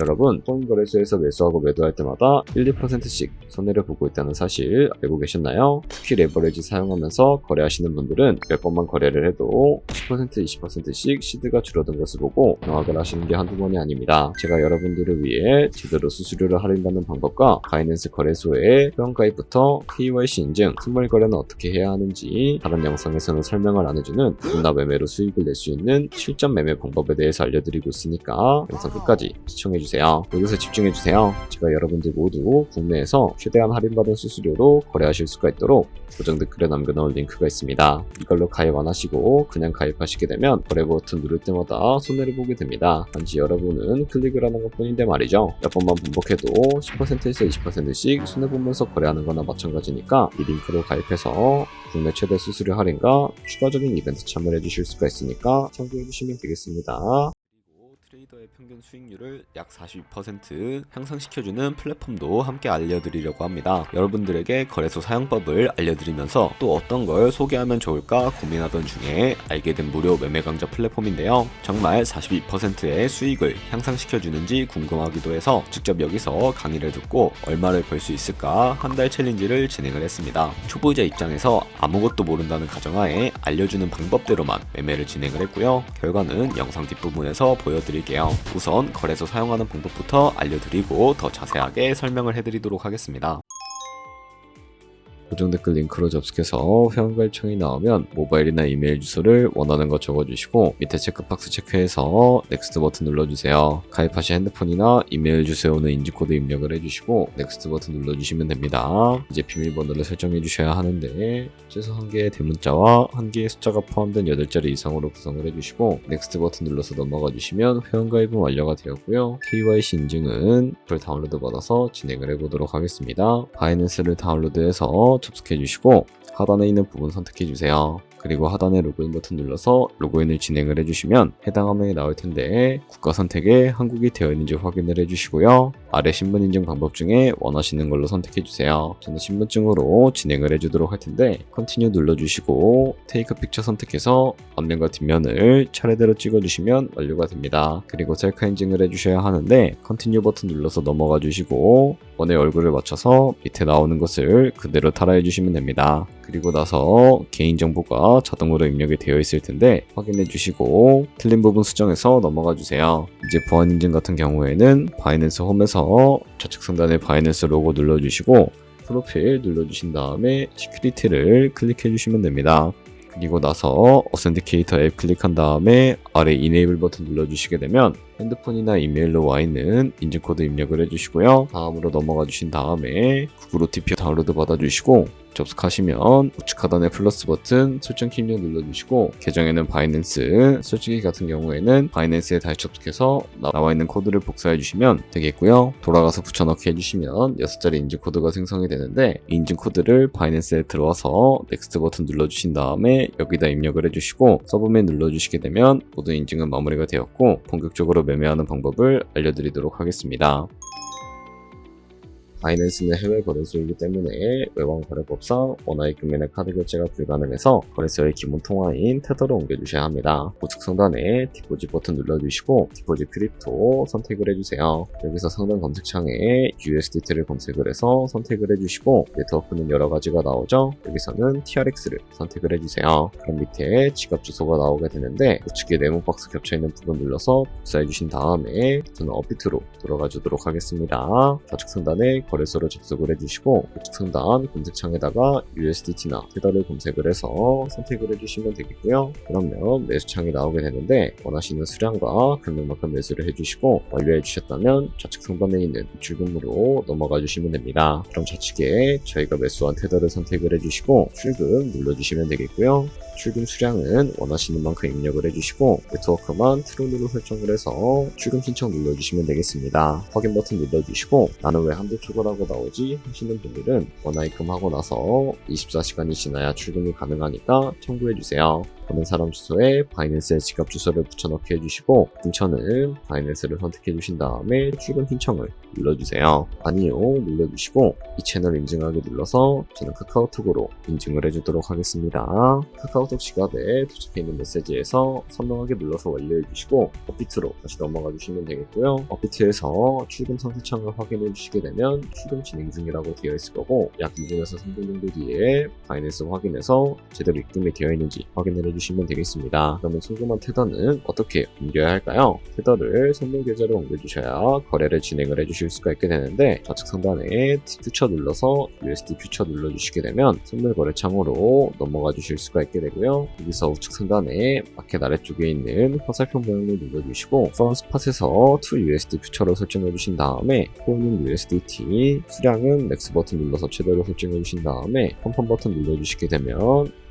여러분, 통거래소에서 매수하고 매도할 때마다 1, 2%씩 손해를 보고 있다는 사실 알고 계셨나요? 특히 레버리지 사용하면서 거래하시는 분들은 몇 번만 거래를 해도 10%, 20%씩 시드가 줄어든 것을 보고 경악을 하시는 게 한두 번이 아닙니다. 제가 여러분들을 위해 제대로 수수료를 할인받는 방법과 바이낸스 거래소의 회원가입부터 KYC 인증, 스몰 거래는 어떻게 해야 하는지 다른 영상에서는 설명을 안 해주는 누구나 매매로 수익을 낼 수 있는 실전 매매 방법에 대해서 알려드리고 있으니까 영상 끝까지 시청해주세요. 여기서 집중해주세요. 제가 여러분들 모두 국내에서 최대한 할인받은 수수료로 거래하실 수가 있도록 고정 댓글에 남겨놓은 링크가 있습니다. 이걸로 가입 안 하시고 그냥 가입하시게 되면 거래 버튼 누를 때마다 손해를 보게 됩니다. 단지 여러분은 클릭을 하는 것 뿐인데 말이죠. 몇 번만 반복해도 10%에서 20%씩 손해보면서 거래하는 거나 마찬가지니까 이 링크로 가입해서 국내 최대 수수료 할인과 추가적인 이벤트 참여해 주실 수가 있으니까 참고해 주시면 되겠습니다. 트레이더의 평균 수익률을 약 42% 향상시켜주는 플랫폼도 함께 알려드리려고 합니다. 여러분들에게 거래소 사용법을 알려드리면서 또 어떤 걸 소개하면 좋을까 고민하던 중에 알게 된 무료 매매 강좌 플랫폼인데요. 정말 42%의 수익을 향상시켜주는지 궁금하기도 해서 직접 여기서 강의를 듣고 얼마를 벌 수 있을까 한 달 챌린지를 진행을 했습니다. 초보자 입장에서 아무것도 모른다는 가정하에 알려주는 방법대로만 매매를 진행을 했고요. 결과는 영상 뒷부분에서 보여드릴게요. 우선 거래소 사용하는 방법부터 알려드리고 더 자세하게 설명을 해드리도록 하겠습니다. 고정 댓글 링크로 접속해서 회원가입창이 나오면 모바일이나 이메일 주소를 원하는 것 적어주시고 밑에 체크박스 체크해서 넥스트 버튼 눌러주세요. 가입하신 핸드폰이나 이메일 주소에 오는 인지코드 입력을 해주시고 넥스트 버튼 눌러주시면 됩니다. 이제 비밀번호를 설정해 주셔야 하는데 최소 1개의 대문자와 1개의 숫자가 포함된 8자리 이상으로 구성을 해주시고 넥스트 버튼 눌러서 넘어가 주시면 회원가입은 완료가 되었고요. KYC 인증은 그걸 다운로드 받아서 진행을 해보도록 하겠습니다. 바이낸스를 다운로드해서 접속해 주시고 하단에 있는 부분 선택해 주세요. 그리고 하단에 로그인 버튼 눌러서 로그인을 진행을 해주시면 해당 화면이 나올 텐데 국가 선택에 한국이 되어 있는지 확인을 해주시고요. 아래 신분 인증 방법 중에 원하시는 걸로 선택해 주세요. 저는 신분증으로 진행을 해주도록 할 텐데 컨티뉴 눌러주시고 테이크 픽처 선택해서 앞면과 뒷면을 차례대로 찍어주시면 완료가 됩니다. 그리고 셀카 인증을 해주셔야 하는데 컨티뉴 버튼 눌러서 넘어가 주시고 원의 얼굴을 맞춰서 밑에 나오는 것을 그대로 따라해 주시면 됩니다. 그리고 나서 개인정보가 자동으로 입력이 되어 있을 텐데 확인해 주시고 틀린 부분 수정해서 넘어가 주세요. 이제 보안 인증 같은 경우에는 바이낸스 홈에서 좌측 상단에 바이낸스 로고 눌러주시고 프로필 눌러주신 다음에 시큐리티를 클릭해 주시면 됩니다. 그리고 나서 어센티케이터 앱 클릭한 다음에 아래 이네이블 버튼 눌러주시게 되면 핸드폰이나 이메일로 와 있는 인증코드 입력을 해주시고요. 다음으로 넘어가 주신 다음에 구글 OTP 다운로드 받아주시고 접속하시면 우측 하단의 플러스 버튼 설정 키 입력 눌러주시고 계정에는 바이낸스, 설정키 같은 경우에는 바이낸스에 다시 접속해서 나와 있는 코드를 복사해 주시면 되겠고요. 돌아가서 붙여넣기 해주시면 6자리 인증코드가 생성이 되는데 이 인증코드를 바이낸스에 들어와서 넥스트 버튼 눌러주신 다음에 여기다 입력을 해주시고 서브밋 눌러주시게 되면 모든 인증은 마무리가 되었고 본격적으로 매매하는 방법을 알려드리도록 하겠습니다. 바이낸스는 해외 거래소이기 때문에 외환 거래법상 원화의 금액의 카드 결제가 불가능해서 거래소의 기본 통화인 테더로 옮겨주셔야 합니다. 우측 상단에 디포짓 버튼 눌러주시고 디포짓 크립토 선택을 해주세요. 여기서 상단 검색창에 USDT를 검색을 해서 선택을 해주시고 네트워크는 여러 가지가 나오죠. 여기서는 TRX를 선택을 해주세요. 그럼 밑에 지갑 주소가 나오게 되는데 우측에 네모 박스 겹쳐있는 부분 눌러서 복사해주신 다음에 저는 업비트로 들어가 주도록 하겠습니다. 좌측 상단에 거래소를 접속을 해주시고 우측 상단 검색창에다가 USDT나 테더를 검색을 해서 선택을 해주시면 되겠고요. 그러면 매수창이 나오게 되는데 원하시는 수량과 금액만큼 매수를 해주시고 완료해 주셨다면 좌측 상단에 있는 출금으로 넘어가 주시면 됩니다. 그럼 좌측에 저희가 매수한 테더를 선택을 해주시고 출금 눌러주시면 되겠고요. 출금 수량은 원하시는 만큼 입력을 해주시고 네트워크만 트론으로 설정을 해서 출금 신청 눌러주시면 되겠습니다. 확인 버튼 눌러주시고 나는 왜 한도 초과라고 나오지 하시는 분들은 원화 입금하고 나서 24시간이 지나야 출금이 가능하니까 참고해주세요. 보낸 사람 주소에 바이낸스의 지갑 주소를 붙여넣기 해주시고 등처는 바이낸스를 선택해 주신 다음에 출금 신청을 눌러주세요. 아니요 눌러주시고 이 채널 인증하기 눌러서 저는 카카오톡으로 인증을 해주도록 하겠습니다. 카카오톡 지갑에 도착해 있는 메시지에서 선명하게 눌러서 완료해 주시고 업비트로 다시 넘어가 주시면 되겠고요. 업비트에서 출금 상태창을 확인해 주시게 되면 출금 진행 중이라고 되어 있을 거고 약 2분에서 3분 정도 뒤에 바이낸스 확인해서 제대로 입금이 되어 있는지 확인을 해주시면 되겠습니다. 그러면 송금한 테더는 어떻게 옮겨야 할까요? 테더를 선물 계좌로 옮겨주셔야 거래를 진행을 해주실 수가 있게 되는데 좌측 상단에 퓨처 눌러서 USD 퓨처 눌러주시게 되면 선물 거래 창으로 넘어가 주실 수가 있게 되고요. 여기서 우측 상단에 마켓 아래쪽에 있는 화살표 모양을 눌러주시고 펀 스팟에서 to USD 퓨처로 설정해 주신 다음에 코인은 USDT 수량은 맥스 버튼 눌러서 최대로 설정해 주신 다음에 펌펌 버튼 눌러주시게 되면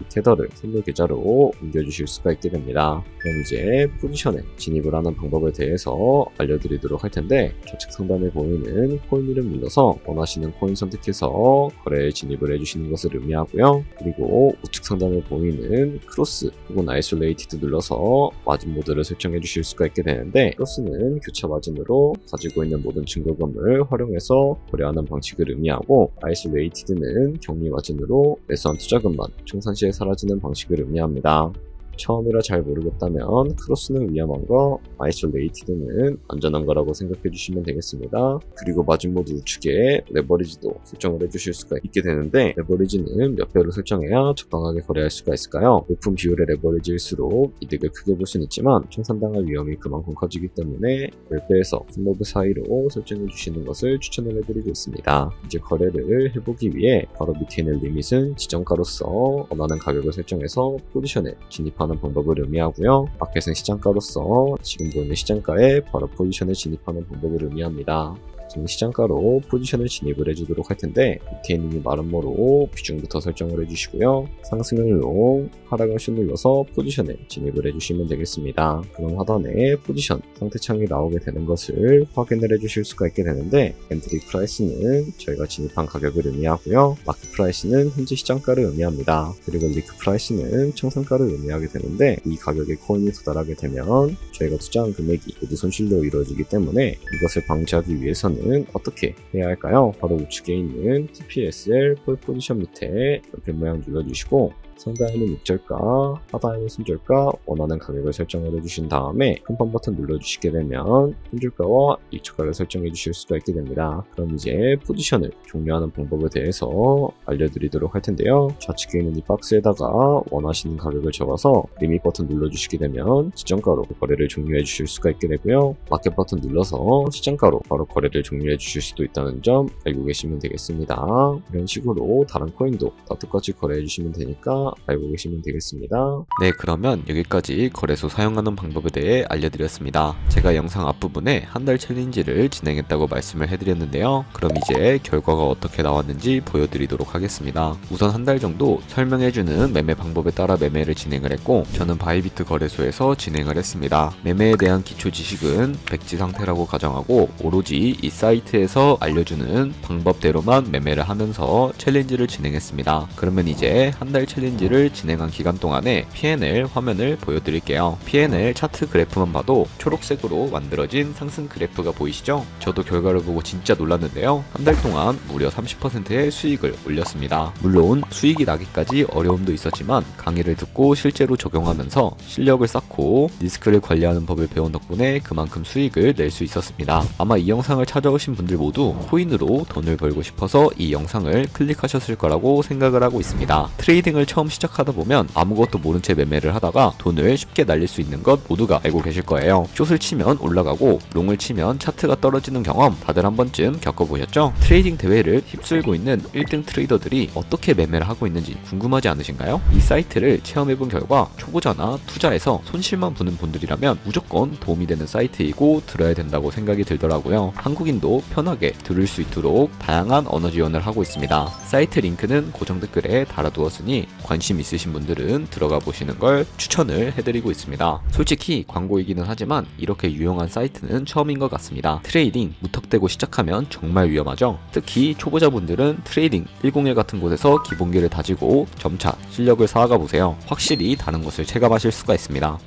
이 테더를 선물 계좌로 옮겨주실 수가 있게 됩니다. 그럼 이제 포지션에 진입을 하는 방법에 대해서 알려드리도록 할 텐데 좌측 상단에 보이는 코인 이름 눌러서 원하시는 코인 선택해서 거래에 진입을 해주시는 것을 의미하고요. 그리고 우측 상단에 보이는 크로스 혹은 아이솔레이티드 눌러서 마진 모드를 설정해 주실 수가 있게 되는데 크로스는 교차 마진으로 가지고 있는 모든 증거금을 활용해서 거래하는 방식을 의미하고 아이솔레이티드는 격리 마진으로 매수한 투자금만 청산시에 사라지는 방식을 의미합니다. 처음이라 잘 모르겠다면 크로스는 위험한 거, 아이솔레이티드는 안전한 거라고 생각해 주시면 되겠습니다. 그리고 마진모드 우측에 레버리지도 설정을 해주실 수가 있게 되는데 레버리지는 몇 배로 설정해야 적당하게 거래할 수가 있을까요? 높은 비율의 레버리지일수록 이득을 크게 볼 수는 있지만 청산당할 위험이 그만큼 커지기 때문에 10배에서 플로브 사이로 설정해 주시는 것을 추천을 해드리고 있습니다. 이제 거래를 해보기 위해 바로 밑에 있는 리밋은 지정가로서 원하는 가격을 설정해서 포지션에 진입하는 방법을 의미하고요. 마켓은 시장가로서 지금 보이는 시장가에 바로 포지션에 진입하는 방법을 의미합니다. 지금 시장가로 포지션을 진입을 해주도록 할 텐데 밑에 있는 이 마름모로 비중부터 설정을 해주시고요. 상승을 롱, 하락을 슛 눌러서 포지션에 진입을 해주시면 되겠습니다. 그럼 하단에 포지션 상태창이 나오게 되는 것을 확인을 해주실 수가 있게 되는데 엔트리 프라이스는 저희가 진입한 가격을 의미하고요. 마켓 프라이스는 현재 시장가를 의미합니다. 그리고 리크 프라이스는 청산가를 의미하게 되는데 이 가격에 코인이 도달하게 되면 저희가 투자한 금액이 모두 손실로 이루어지기 때문에 이것을 방지하기 위해서는 어떻게 해야 할까요? 바로 우측에 있는 TPSL 폴 포지션 밑에 별 모양 눌러주시고 상단에는 6절가, 하단에는 순절가 원하는 가격을 설정을 해주신 다음에 컴펌 버튼 눌러주시게 되면 순절가와 일초가를 설정해 주실 수가 있게 됩니다. 그럼 이제 포지션을 종료하는 방법에 대해서 알려드리도록 할 텐데요. 좌측에 있는 이 박스에다가 원하시는 가격을 적어서 리밋 버튼 눌러주시게 되면 지정가로 거래를 종료해 주실 수가 있게 되고요. 마켓 버튼 눌러서 시장가로 바로 거래를 종료해 주실 수도 있다는 점 알고 계시면 되겠습니다. 이런 식으로 다른 코인도 다 똑같이 거래해 주시면 되니까 알고 계시면 되겠습니다. 네, 그러면 여기까지 거래소 사용하는 방법에 대해 알려드렸습니다. 제가 영상 앞부분에 한 달 챌린지를 진행했다고 말씀을 해드렸는데요. 그럼 이제 결과가 어떻게 나왔는지 보여드리도록 하겠습니다. 우선 한 달 정도 설명해주는 매매 방법에 따라 매매를 진행을 했고 저는 바이비트 거래소에서 진행을 했습니다. 매매에 대한 기초 지식은 백지 상태라고 가정하고 오로지 이 사이트에서 알려주는 방법대로만 매매를 하면서 챌린지를 진행했습니다. 그러면 이제 한 달 챌린지를 진행한 기간 동안에 P&L 화면을 보여드릴게요. P&L 차트 그래프만 봐도 초록색으로 만들어진 상승 그래프가 보이시죠? 저도 결과를 보고 진짜 놀랐는데요. 한 달 동안 무려 30%의 수익을 올렸습니다. 물론 수익이 나기까지 어려움도 있었지만 강의를 듣고 실제로 적용하면서 실력을 쌓고 리스크를 관리하는 법을 배운 덕분에 그만큼 수익을 낼 수 있었습니다. 아마 이 영상을 찾아오신 분들 모두 코인으로 돈을 벌고 싶어서 이 영상을 클릭하셨을 거라고 생각을 하고 있습니다. 트레이딩을 처음 시작하다 보면 아무것도 모른 채 매매를 하다가 돈을 쉽게 날릴 수 있는 것 모두가 알고 계실 거예요. 숏을 치면 올라가고 롱을 치면 차트가 떨어지는 경험 다들 한 번쯤 겪어보셨죠? 트레이딩 대회를 휩쓸고 있는 1등 트레이더들이 어떻게 매매를 하고 있는지 궁금하지 않으신가요? 이 사이트를 체험해본 결과 초보자나 투자에서 손실만 보는 분들이라면 무조건 도움이 되는 사이트이고 들어야 된다고 생각이 들더라고요. 한국인도 편하게 들을 수 있도록 다양한 언어 지원을 하고 있습니다. 사이트 링크는 고정 댓글에 달아두었으니 관심 있으신 분들은 들어가 보시는 걸 추천을 해드리고 있습니다. 솔직히 광고이기는 하지만 이렇게 유용한 사이트는 처음인 것 같습니다. 트레이딩 무턱대고 시작하면 정말 위험하죠. 특히 초보자분들은 트레이딩 101 같은 곳에서 기본기를 다지고 점차 실력을 쌓아가 보세요. 확실히 다른 것을 체감하실 수가 있습니다.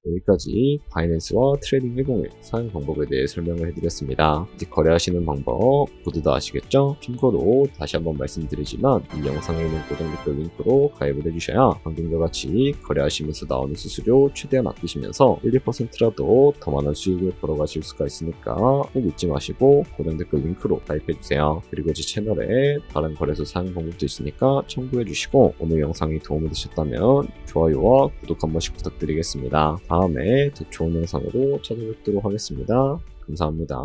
여기까지 바이낸스와 트레이딩 101 사용 방법에 대해 설명을 해드렸습니다. 이제 거래하시는 방법 모두 다 아시겠죠? 참고로 다시 한번 말씀드리지만 이 영상에 있는 고정 댓글 링크로 가입을 해주셔야 방금과 같이 거래하시면서 나오는 수수료 최대한 아끼시면서 1, 2%라도 더 많은 수익을 벌어가실 수가 있으니까 꼭 잊지 마시고 고정 댓글 링크로 가입해주세요. 그리고 제 채널에 다른 거래소 사용 방법도 있으니까 참고해주시고 오늘 영상이 도움이 되셨다면 좋아요와 구독 한 번씩 부탁드리겠습니다. 다음에 더 좋은 영상으로 찾아뵙도록 하겠습니다. 감사합니다.